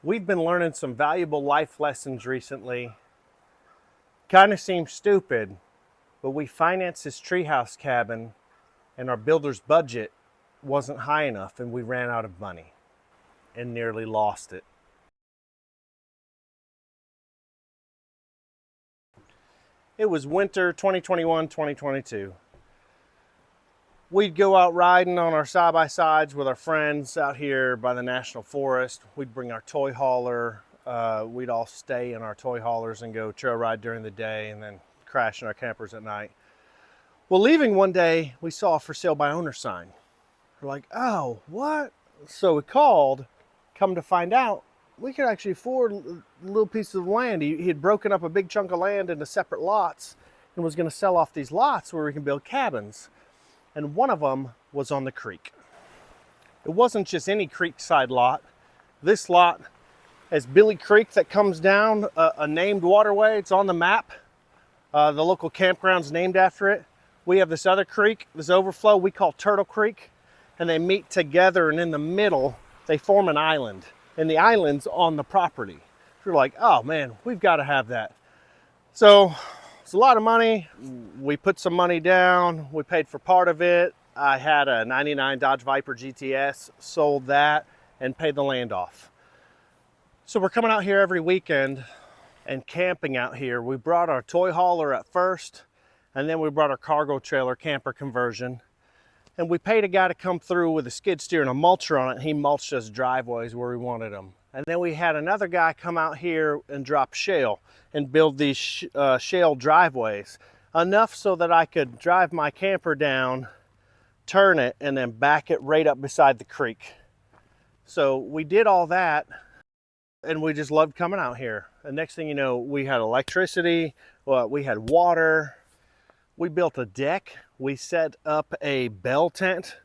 We've been learning some valuable life lessons recently. Kind of seems stupid, but we financed this treehouse cabin and our builder's budget wasn't high enough and we ran out of money and nearly lost it. It was winter 2021-2022. We'd go out riding on our side-by-sides with our friends out here by the National Forest. We'd bring our toy hauler. We'd all stay in our toy haulers and go trail ride during the day and then crash in our campers at night. Well, leaving one day, we saw a for sale by owner sign. We're like, oh, what? So we called, come to find out, we could actually afford a little piece of land. He had broken up a big chunk of land into separate lots and was gonna sell off these lots where we can build cabins. And one of them was on the creek. It wasn't just any creekside lot. This lot has Billy Creek that comes down a named waterway. It's on the map. The local campground's named after it. We have this other creek, this overflow we call Turtle Creek, and they meet together, and in the middle, they form an island. And the island's on the property. We're like, oh man, we've got to have that. So it's a lot of money. We put some money down. We paid for part of it. I had a 99 Dodge Viper GTS, sold that and paid the land off. So we're coming out here every weekend and camping out here. We brought our toy hauler at first, and then we brought our cargo trailer camper conversion. And we paid a guy to come through with a skid steer and a mulcher on it. He mulched us driveways where we wanted them. And then we had another guy come out here and drop shale and build these shale driveways. Enough so that I could drive my camper down, turn it, and then back it right up beside the creek. So we did all that, and we just loved coming out here. And next thing you know, we had electricity, we had water. We built a deck. We set up a bell tent,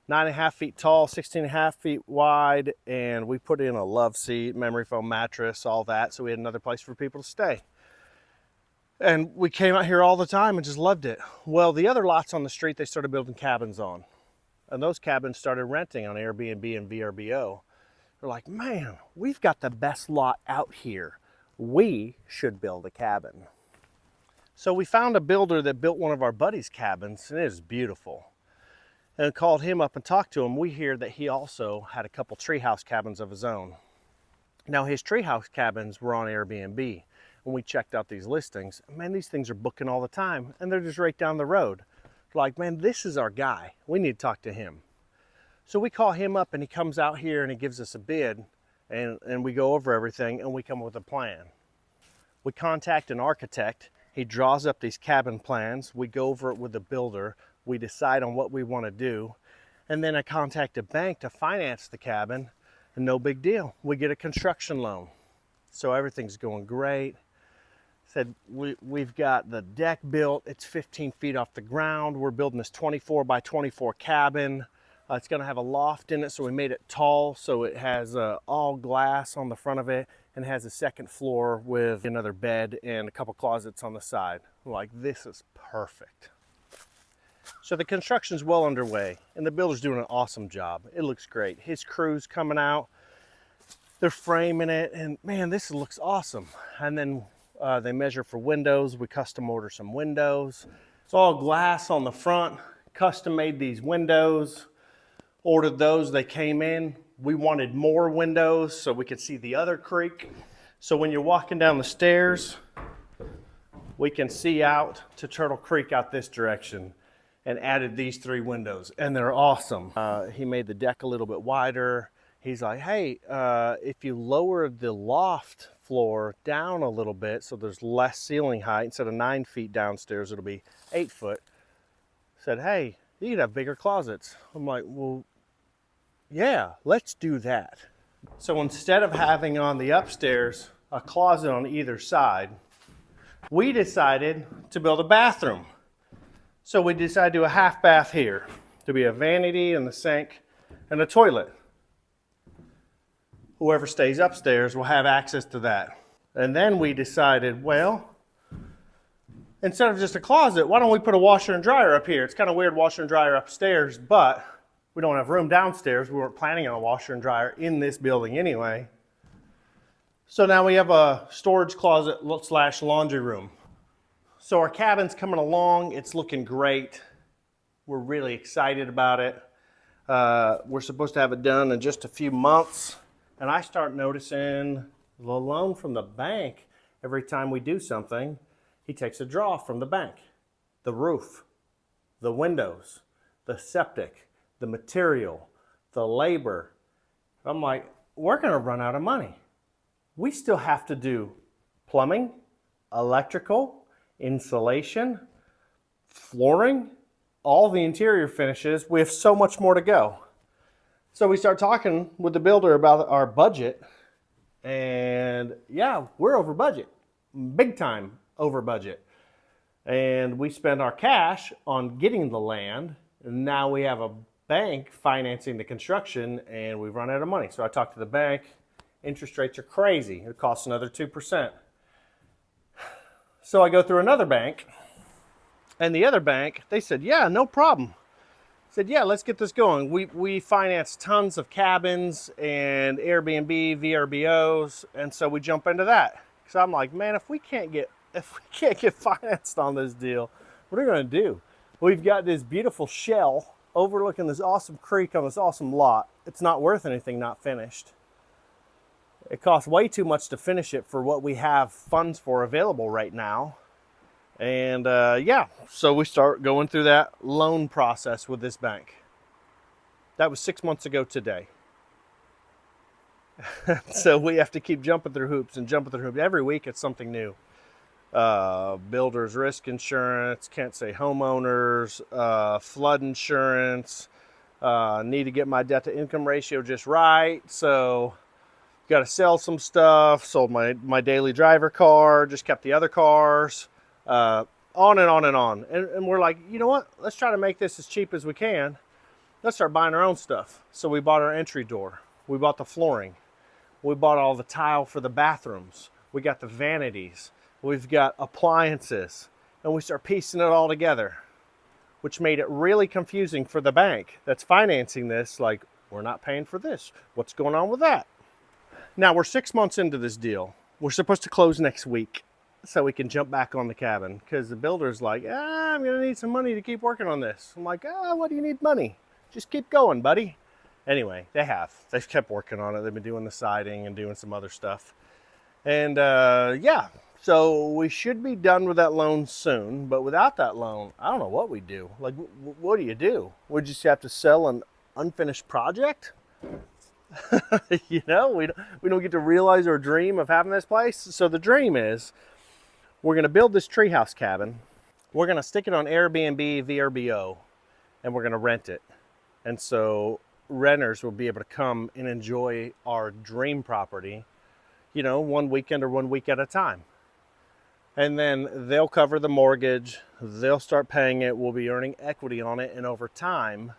9.5 feet tall, 16.5 feet wide, and we put in a love seat, memory foam mattress, all that, so we had another place for people to stay. And we came out here all the time and just loved it. Well, the other lots on the street, they started building cabins on, and those cabins started renting on Airbnb and VRBO. They're like, man, we've got the best lot out here. We should build a cabin. So we found a builder that built one of our buddies' cabins, and it is beautiful. And called him up and talked to him. We hear that he also had a couple treehouse cabins of his own. Now his treehouse cabins were on Airbnb. When we checked out these listings, man, these things are booking all the time, and they're just right down the road. We're like, man, this is our guy. We need to talk to him. So we call him up, and he comes out here and he gives us a bid, and we go over everything, and we come up with a plan. We contact an architect. He draws up these cabin plans. We go over it with the builder. We decide on what we want to do. And then I contact a bank to finance the cabin, and no big deal. We get a construction loan. So everything's going great. Said we've got the deck built. It's 15 feet off the ground. We're building this 24 by 24 cabin. It's going to have a loft in it, so we made it tall, so it has all glass on the front of it, and has a second floor with another bed and a couple closets on the side. We're like, this is perfect. So the construction's well underway, and the builder's doing an awesome job. It looks great. His crew's coming out, they're framing it, and man, this looks awesome. And then they measure for windows. We custom order some windows. It's all glass on the front, custom made these windows. Ordered those, they came in. We wanted more windows so we could see the other creek. So when you're walking down the stairs, we can see out to Turtle Creek out this direction, and added these 3 windows, and they're awesome. He made the deck a little bit wider. He's like, hey, if you lower the loft floor down a little bit so there's less ceiling height, instead of 9 feet downstairs, it'll be 8 foot. Said, hey, you could have bigger closets. I'm like, well, yeah, let's do that. So instead of having on the upstairs a closet on either side, we decided to build a bathroom. So we decided to do a half bath here. To be a vanity and the sink and a toilet. Whoever stays upstairs will have access to that. And then we decided, well, instead of just a closet, why don't we put a washer and dryer up here? It's kind of weird, washer and dryer upstairs, but we don't have room downstairs. We weren't planning on a washer and dryer in this building anyway. So now we have a storage closet slash laundry room. So our cabin's coming along. It's looking great. We're really excited about it. We're supposed to have it done in just a few months. And I start noticing the loan from the bank. Every time we do something, he takes a draw from the bank. The roof, the windows, the septic, the material, the labor. I'm like, we're gonna run out of money. We still have to do plumbing, electrical, insulation, flooring, all the interior finishes. We have so much more to go. So we start talking with the builder about our budget, and yeah, we're over budget, big time over budget. And we spend our cash on getting the land, and now we have a bank financing the construction, and we've run out of money. So I talked to the bank. Interest rates are crazy. It costs another 2%. So I go through another bank, and the other bank, they said, yeah, no problem. I said, yeah, let's get this going. We finance tons of cabins and Airbnb, VRBOs, and so we jump into that. So I'm like, man, if we can't get financed on this deal, what are we gonna do? We've got this beautiful shell overlooking this awesome creek on this awesome lot. It's not worth anything not finished. It costs way too much to finish it for what we have funds for available right now. And yeah, so we start going through that loan process with this bank. That was 6 months ago today. So we have to keep jumping through hoops and jumping through hoops. Every week it's something new. Builder's risk insurance, can't say homeowners, flood insurance, need to get my debt to income ratio just right. So got to sell some stuff, sold my daily driver car, just kept the other cars, on and on and on. And we're like, you know what? Let's try to make this as cheap as we can. Let's start buying our own stuff. So we bought our entry door. We bought the flooring. We bought all the tile for the bathrooms. We got the vanities. We've got appliances. And we start piecing it all together, which made it really confusing for the bank that's financing this. Like, we're not paying for this. What's going on with that? Now we're 6 months into this deal. We're supposed to close next week so we can jump back on the cabin, because the builder's like, I'm gonna need some money to keep working on this. I'm like, what do you need money? Just keep going, buddy. Anyway, they've kept working on it. They've been doing the siding and doing some other stuff. And yeah, so we should be done with that loan soon, but without that loan, I don't know what we do. Like, what do you do? We just have to sell an unfinished project? You know, we don't get to realize our dream of having this place. So the dream is we're going to build this treehouse cabin. We're going to stick it on Airbnb, VRBO, and we're going to rent it. And so renters will be able to come and enjoy our dream property, you know, 1 weekend or 1 week at a time. And then they'll cover the mortgage. They'll start paying it. We'll be earning equity on it. And over time,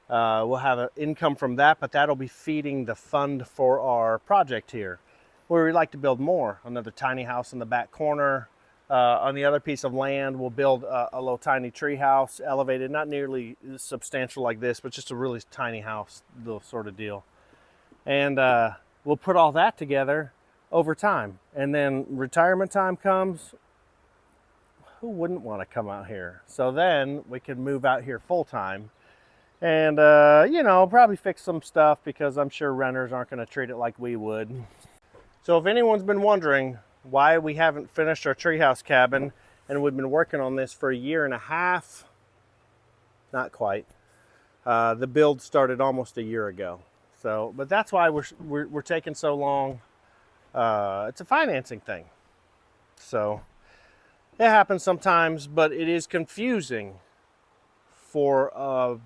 we'll have an income from that, but that'll be feeding the fund for our project here, where we'd like to build more. Another tiny house in the back corner. On the other piece of land, we'll build a little tiny tree house, elevated, not nearly substantial like this, but just a really tiny house, little sort of deal. And we'll put all that together over time. And then retirement time comes, who wouldn't want to come out here? So then we can move out here full time. And, you know, probably fix some stuff, because I'm sure renters aren't going to treat it like we would. So if anyone's been wondering why we haven't finished our treehouse cabin, and we've been working on this for 1.5 years, not quite. The build started almost a year ago. So, but that's why we're taking so long. It's a financing thing. So it happens sometimes, but it is confusing for a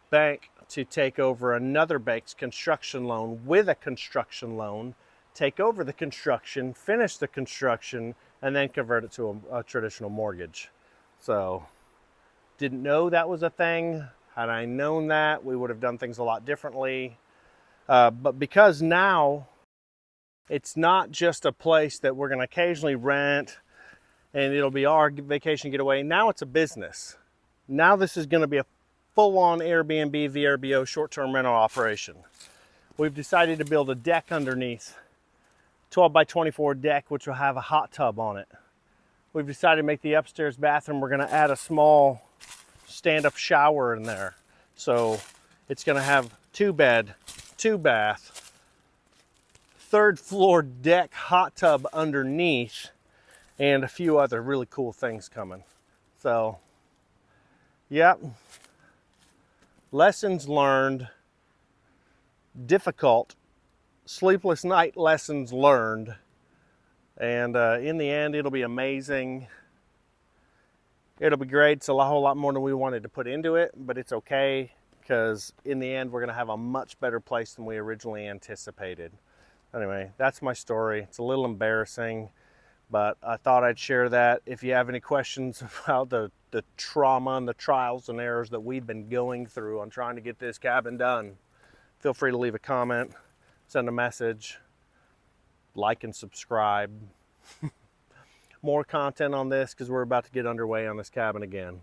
bank to take over another bank's construction loan with a construction loan, take over the construction, finish the construction, and then convert it to a traditional mortgage. So didn't know that was a thing. Had I known that, we would have done things a lot differently. But because now it's not just a place that we're going to occasionally rent and it'll be our vacation getaway. Now it's a business. Now this is going to be a full-on Airbnb, VRBO short-term rental operation. We've decided to build a deck underneath 12 by 24 deck, which will have a hot tub on it. We've decided to make the upstairs bathroom, we're gonna add a small stand-up shower in there. So it's gonna have 2 bed, 2 bath, 3rd floor deck, hot tub underneath, and a few other really cool things coming. So, yep. Lessons learned, difficult, sleepless night lessons learned. And in the end, it'll be amazing. It'll be great. It's a whole lot more than we wanted to put into it, but it's okay, because in the end, we're gonna have a much better place than we originally anticipated. Anyway, that's my story. It's a little embarrassing, but I thought I'd share that. If you have any questions about the trauma and the trials and errors that we've been going through on trying to get this cabin done, feel free to leave a comment, send a message, like and subscribe. More content on this, because we're about to get underway on this cabin again.